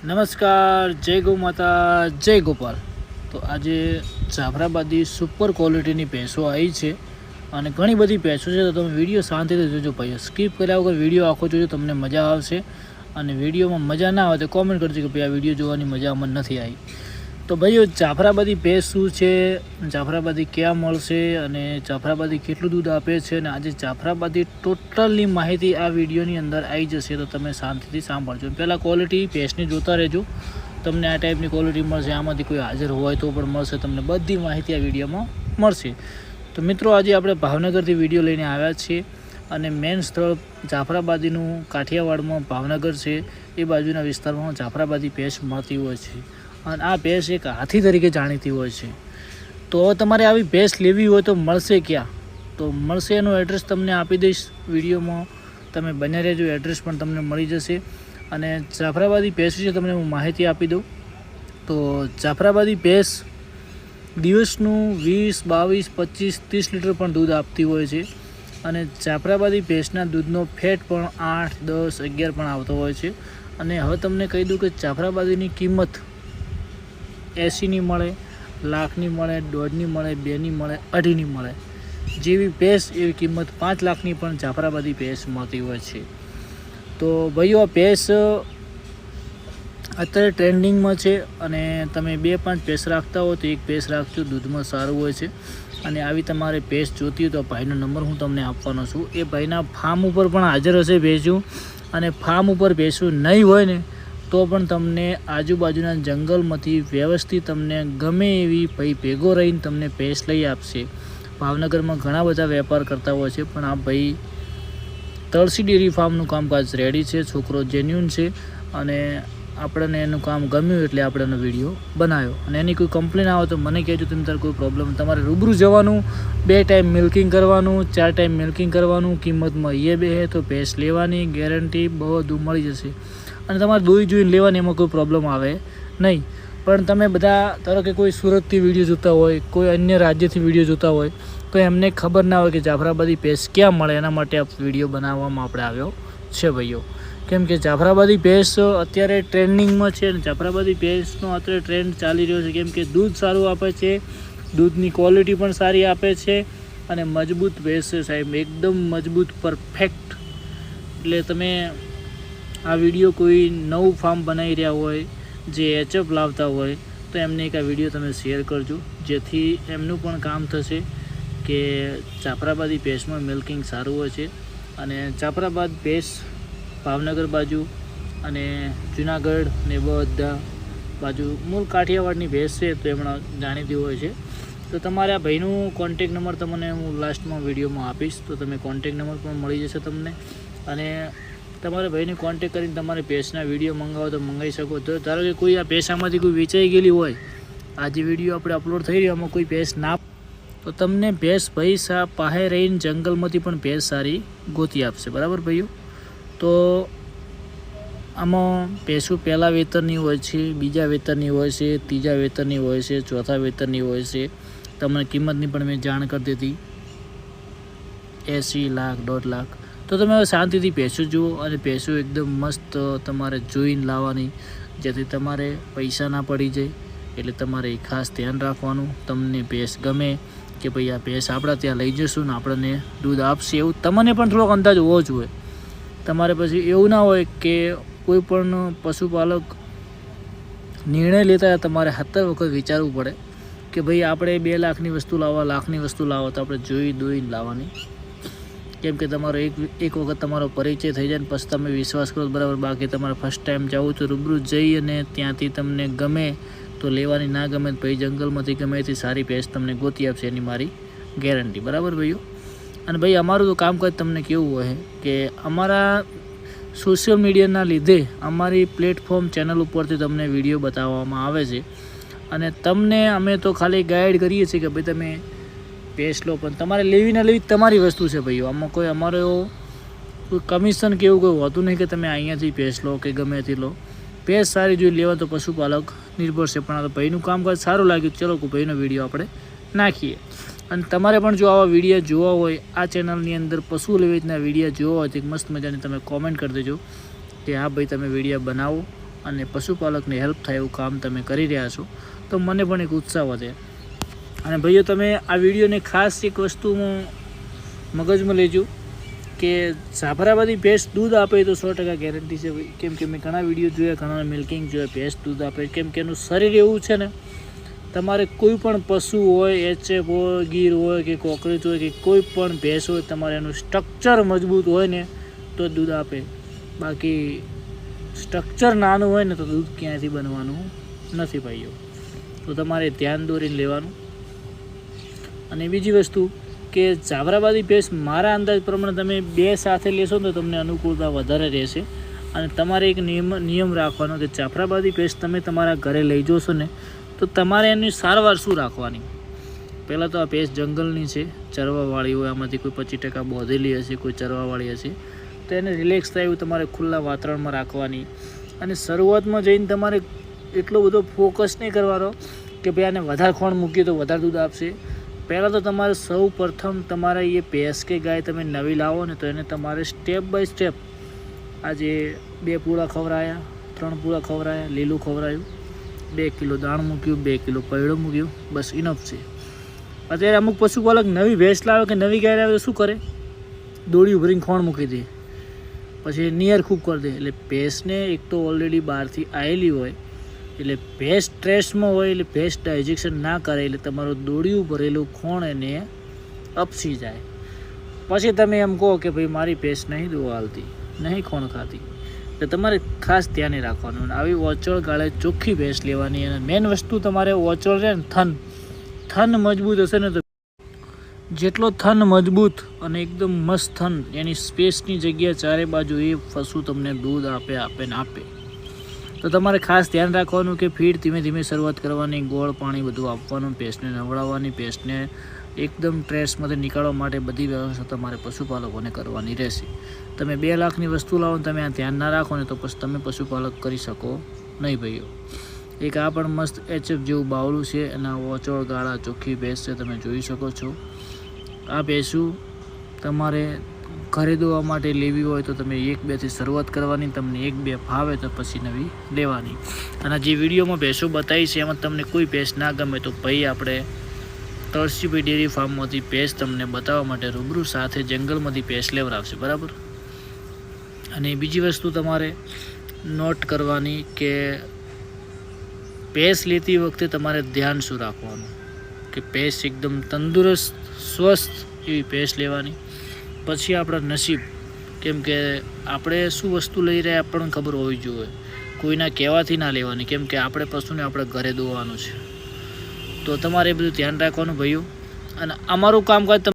નમસ્કાર, જય ગૌ માતા, જય ગોપાલ. તો આજે જાફરાબાદી સુપર ક્વોલિટીની ભેંસો આવી છે અને ઘણી બધી ભેંસો છે. તો તમે વિડીયો શાંતિથી જોજો ભાઈઓ, સ્કીપ કર્યા વગર વિડીયો આખો જોજો, તમને મજા આવશે. અને વિડીયોમાં મજા ના આવે તો કોમેન્ટ કરજો કે ભાઈ આ વિડીયો જોવાની મજા અમને નથી આવી. તો ભાઈઓ, જાફરાબાદી ભેંસ શું છે, જાફરાબાદી ક્યાં મળશે અને જાફરાબાદી કેટલું દૂધ આપે છે, અને આજે જાફરાબાદી ટોટલની માહિતી આ વિડીયોની અંદર આવી જશે. તો તમે શાંતિથી સાંભળજો. પહેલાં ક્વોલિટી ભેંસની જોતા રહેજો, તમને આ ટાઈપની ક્વોલિટી મળશે. આમાંથી કોઈ હાજર હોય તો પણ મળશે, તમને બધી માહિતી આ વિડીયોમાં મળશે. તો મિત્રો, આજે આપણે ભાવનગરથી વિડીયો લઈને આવ્યા છીએ અને મેઇન સ્થળ જાફરાબાદીનું કાઠિયાવાડમાં ભાવનગર છે, એ બાજુના વિસ્તારમાં જાફરાબાદી ભેંસ મળતી હોય છે. અને આ ભેંસ એક હાથી તરીકે જાણીતી હોય છે. તો હવે તમારે આવી ભેંસ લેવી હોય તો મળશે ક્યાં? તો મળશે એનું એડ્રેસ તમને આપી દઈશ વિડીયોમાં, તમે બને રહેજો, એડ્રેસ પણ તમને મળી જશે. અને જાફરાબાદી ભેંસ વિશે તમને હું માહિતી આપી દઉં. તો જાફરાબાદી ભેંસ દિવસનું 20, 22, 25, 30 લીટર પણ દૂધ આપતી હોય છે. અને જાફરાબાદી ભેંસના દૂધનો ફેટ પણ 8, 10, 11 પણ આવતો હોય છે. અને હવે તમને કહી દઉં કે જાફરાબાદીની કિંમત 80ની મળે, લાખની મળે, 1.5ની મળે, 2ની મળે, 2.5ની મળે. જેવી ભેંસ એવી કિંમત 5 લાખની પણ જાફરાબાદી ભેંસ મળતી હોય છે. તો ભાઈઓ, આ ભેંસ અત્યારે ટ્રેન્ડિંગમાં છે અને તમે 2-5 ભેંસ રાખતા હો તો એક ભેંસ રાખજો, દૂધમાં સારું હોય છે. અને આવી તમારે ભેંસ જોતી હોય તો ભાઈનો નંબર હું તમને આપવાનો છું. એ ભાઈના ફાર્મ ઉપર પણ હાજર હશે ભેંસું, અને ફાર્મ ઉપર ભેંસું નહીં હોય ને તો પણ તમને આજુબાજુના જંગલમાંથી વ્યવસ્થિત તમને ગમે એવી ભાઈ ભેગો રહીને તમને ભેંસ લઈ આપશે. ભાવનગરમાં ઘણા બધા વેપાર કરતા હોય છે, પણ આ ભાઈ તળસી ડેરી ફાર્મનું કામકાજ રેડી છે, છોકરો જેન્યુન છે. અને આપણને એનું કામ ગમ્યું એટલે આપણે એનો વિડીયો બનાવ્યો. અને એની કોઈ કમ્પ્લેન આવે તો મને કહેજો, તમે તારે કોઈ પ્રોબ્લેમ. તમારે રૂબરૂ જવાનું, 2 ટાઈમ મિલ્કિંગ કરવાનું, 4 ટાઈમ મિલ્કિંગ કરવાનું, કિંમતમાં એ બે તો ભેંસ લેવાની ગેરંટી બધું મળી જશે. અને તમારે જોઈને લેવાની, એમાં કોઈ પ્રોબ્લેમ આવે નહીં. પણ તમે બધા ધારો કે કોઈ સુરતથી વિડીયો જોતા હોય, કોઈ અન્ય રાજ્યથી વિડીયો જોતા હોય, તો એમને ખબર ના હોય કે જાફરાબાદી ભેંસ ક્યાં મળે. એના માટે આ વિડીયો બનાવવામાં આપણે આવ્યો છે ભાઈઓ. કેમ કે જાફરાબાદી ભેંસ અત્યારે ટ્રેન્ડિંગમાં છે અને જાફરાબાદી ભેંસનો અત્યારે ટ્રેન્ડ ચાલી રહ્યો છે. કેમ કે દૂધ સારું આપે છે, દૂધની ક્વોલિટી પણ સારી આપે છે અને મજબૂત ભેંસ છે સાહેબ, એકદમ મજબૂત, પરફેક્ટ. એટલે તમે આ વિડીયો કોઈ નવું ફાર્મ બનાવી રહ્યા હોય, જે એચએફ લાવતા હોય, તો એમને એક આ વિડીયો તમે શેર કરજો, જેથી એમનું પણ કામ થશે કે જાફરાબાદી ભેંસમાં મિલ્કિંગ સારું હોય છે. અને જાફરાબાદ ભેંસ ભાવનગર બાજુ અને જુનાગઢ ને બધા બાજુ મૂળ કાઠિયાવાડની ભેંસ છે, તો એમણે જાણીતી હોય છે. તો તમારે આ ભાઈનું કોન્ટેક નંબર તમને હું લાસ્ટમાં વિડીયોમાં આપીશ, તો તમે કોન્ટેક નંબર પણ મળી જશે તમને. અને તમારે ભાઈને કોન્ટેક કરીને તમારે ભેંસના વિડીયો મંગાવો તો મંગાવી શકો. તો ધારો કે કોઈ આ ભેંસામાંથી કોઈ વેચાઈ ગયેલી હોય, આ જે વિડીયો આપણે અપલોડ થઈ રહ્યો આમાં કોઈ ભેંસ ના, તો તમને ભેંસ ભાઈ પાસે રહીને જંગલમાંથી પણ ભેંસ સારી ગોતી આપશે. બરાબર ભાઈઓ? તો આમાં ભેંસો પહેલાં વેતરની હોય છે, બીજા વેતરની હોય છે, ત્રીજા વેતરની હોય છે, ચોથા વેતરની હોય છે. તમને કિંમતની પણ મેં જાણ કરી દીધી, 80 લાખ, 1.5 લાખ. તો તમે હવે શાંતિથી ભેંસો જુઓ અને ભેંસો એકદમ મસ્ત તમારે જોઈને લાવવાની, જેથી તમારે પૈસા ના પડી જાય. એટલે તમારે ખાસ ધ્યાન રાખવાનું. તમને ભેંસ ગમે કે ભાઈ આ ભેંસ આપણા ત્યાં લઈ જઈશું ને આપણને દૂધ આપશે, એવું તમને પણ થોડોક અંદાજ હોવો જોઈએ. તમારે પછી એવું ના હોય કે કોઈ પણ પશુપાલક નિર્ણય લેતા તમારે 70 વખત વિચારવું પડે કે ભાઈ આપણે 2 લાખની વસ્તુ લાવવા, લાખની વસ્તુ લાવો, તો આપણે જોઈને લાવવાની. કેમ કે તમારો એક વખત તમારો પરિચય થઈ જાય ને પછી તમે વિશ્વાસ કરો બરાબર. બાકી તમારે ફર્સ્ટ ટાઈમ જવું તો રૂબરૂ જઈ અને ત્યાંથી તમને ગમે તો લેવાની, ના ગમે તો ભાઈ જંગલમાંથી ગમે તે સારી ભેંસ તમને ગોતી આપશે, એની મારી ગેરંટી. બરાબર ભાઈઓ? અને ભાઈ અમારું તો કામકાજ તમને કેવું હોય કે અમારા સોશિયલ મીડિયાના લીધે અમારી પ્લેટફોર્મ ચેનલ ઉપરથી તમને વિડીયો બતાવવામાં આવે છે. અને તમને અમે તો ખાલી ગાઈડ કરીએ છીએ કે ભાઈ તમે ભેંસ લો, પણ તમારે લેવી ના લેવી તમારી વસ્તુ છે ભાઈઓ. આમાં કોઈ અમારો કોઈ કમિશન કે એવું કોઈ હોતું નહીં કે તમે અહીંયાથી ભેંસ લો કે ગમે તે લો. ભેંસ સારી જોઈ લેવા તો પશુપાલક નિર્ભર છે. પણ આ તો ભાઈનું કામકાજ સારું લાગ્યું, ચલો ભાઈનો વિડીયો આપણે નાખીએ. અને તમારે પણ જો આવા વિડીયો જોવા હોય, આ ચેનલની અંદર પશુ લેવીના વિડીયો જોવા હોય તો એક મસ્ત મજાની તમે કોમેન્ટ કરી દેજો કે હા ભાઈ તમે વિડીયો બનાવો અને પશુપાલકને હેલ્પ થાય એવું કામ તમે કરી રહ્યા છો, તો મને પણ એક ઉત્સાહ વધે. અને ભાઈઓ, તમે આ વિડીયોને ખાસ એક વસ્તુ મગજમાં લેજો કે જાફરાબાદી ભેંસ દૂધ આપે તો 100% ગેરંટી છે ભાઈ. કેમ કે મેં ઘણા વિડીયો જોયા, ઘણા મિલ્કિંગ જોયા, ભેંસ દૂધ આપે. કેમ કે એનું શરીર એવું છે ને, તમારે કોઈ પણ પશુ હોય, એચએફ હોય, ગીર હોય કે કોકરેજ હોય કે કોઈ પણ ભેંસ હોય, તમારે એનું સ્ટ્રક્ચર મજબૂત હોય ને તો દૂધ આપે. બાકી સ્ટ્રક્ચર નાનું હોય ને તો દૂધ ક્યાંયથી બનવાનું નથી ભાઈઓ. તો તમારે ધ્યાન દોરીને લેવાનું. અને બીજી વસ્તુ કે જાફરાબાદી ભેંસ મારા અંદાજ પ્રમાણે તમે 2 સાથે લેશો તો તમને અનુકૂળતા વધારે રહેશે. અને તમારે એક નિયમ રાખવાનો કે જાફરાબાદી ભેંસ તમે તમારા ઘરે લઈ જશો ને તો તમારે એની સારવાર શું રાખવાની. પહેલાં તો આ ભેંસ જંગલની છે, ચરવાવાળી હોય, આમાંથી કોઈ 25% બોધેલી હશે, કોઈ ચરવાવાળી હશે, તો એને રિલેક્સ થાય એવું તમારે ખુલ્લા વાતાવરણમાં રાખવાની. અને શરૂઆતમાં જઈને તમારે એટલો બધો ફોકસ નહીં કરવાનો કે ભાઈ આને વધારે ખોણ મૂકીએ તો વધારે દૂધ આપશે. પહેલાં તો તમારે સૌ પ્રથમ તમારે એ ભેંસ કે ગાય તમે નવી લાવો ને તો એને તમારે સ્ટેપ બાય સ્ટેપ, આજે 2 પૂળા ખવડાયા, 3 પૂળા ખવડાયા, લીલું ખવડાયું, 2 કિલો દાણ મૂક્યું, 2 કિલો પૈડો મૂક્યો, બસ ઇનફ છે. અત્યારે અમુક પશુપાલક નવી ભેંસ લાવે કે નવી ગાય લાવે તો શું કરે, દોડી ભરીને ખોણ મૂકી દે, પછી નિયર ખૂબ કરી દે. એટલે ભેંસને એક તો ઓલરેડી બહારથી આવેલી હોય, એટલે ભેંસ સ્ટ્રેસમાં હોય, એટલે ભેંસ ડાયજેશન ના કરે, એટલે તમારું દોડિયું ભરેલું ખોણ એને અપસી જાય. પછી તમે એમ કહો કે ભાઈ મારી ભેંસ નહીં દોવા હાલતી, નહીં ખોણ ખાતી. તો તમારે ખાસ ધ્યાન રાખવાનું. આવી ઓચળ ગાળે ચોખ્ખી ભેંસ લેવાની. અને મેઇન વસ્તુ તમારે ઓચળ રહે ને, થન મજબૂત હશે ને તો જેટલો થન મજબૂત અને એકદમ મસ્ત થન, એની સ્પેસની જગ્યા ચારે બાજુ એ પશુ તમને દૂધ આપે ને આપે. તો તમારે ખાસ ધ્યાન રાખવાનું કે ફીડ ધીમે ધીમે શરૂઆત કરવાની, ગોળ પાણી બધું આપવાનું, ભેંસને નવડાવવાની, ભેંસને એકદમ સ્ટ્રેસમાંથી નીકાળવા માટે બધી વ્યવસ્થા તમારે પશુપાલકોને કરવાની રહેશે. તમે 2 લાખની વસ્તુ લાવો ને તમે આ ધ્યાન ના રાખો ને તો પછી તમે પશુપાલક કરી શકો નહીં ભાઈઓ. એક આ પણ મસ્ત એચએફ જેવું બાવલું છે, એના ઓચળ ગાળા ચોખ્ખી ભેંસ છે, તમે જોઈ શકો છો. આ ભેંસું તમારે ઘરે દોવા માટે લેવી હોય તો તમે 1-2થી શરૂઆત કરવાની. તમને 1-2 ફાવે તો પછી નવી લેવાની. અને જે વિડીયોમાં ભેંસો બતાવી છે એમાં તમને કોઈ ભેંસ ના ગમે તો ભાઈ આપણે તળસીભાઈ ડેરી ફાર્મમાંથી ભેંસ તમને બતાવવા માટે રૂબરૂ સાથે જંગલમાંથી ભેંસ લેવડાવશે, બરાબર. અને બીજી વસ્તુ તમારે નોટ કરવાની કે ભેંસ લેતી વખતે તમારે ધ્યાન શું રાખવાનું કે ભેંસ એકદમ તંદુરસ્ત સ્વસ્થ એવી ભેંસ લેવાની. પછી આપણા નસીબ, કેમ કે આપણે શું વસ્તુ લઈ રહ્યા આપણને ખબર હોવી જોઈએ, કોઈના કહેવાથી ના લેવાની. કેમ કે આપણે પશુને આપણે ઘરે દોવાનું છે, તો તમારે એ બધું ધ્યાન રાખવાનું ભાઈઓ. અને અમારું કામકાજ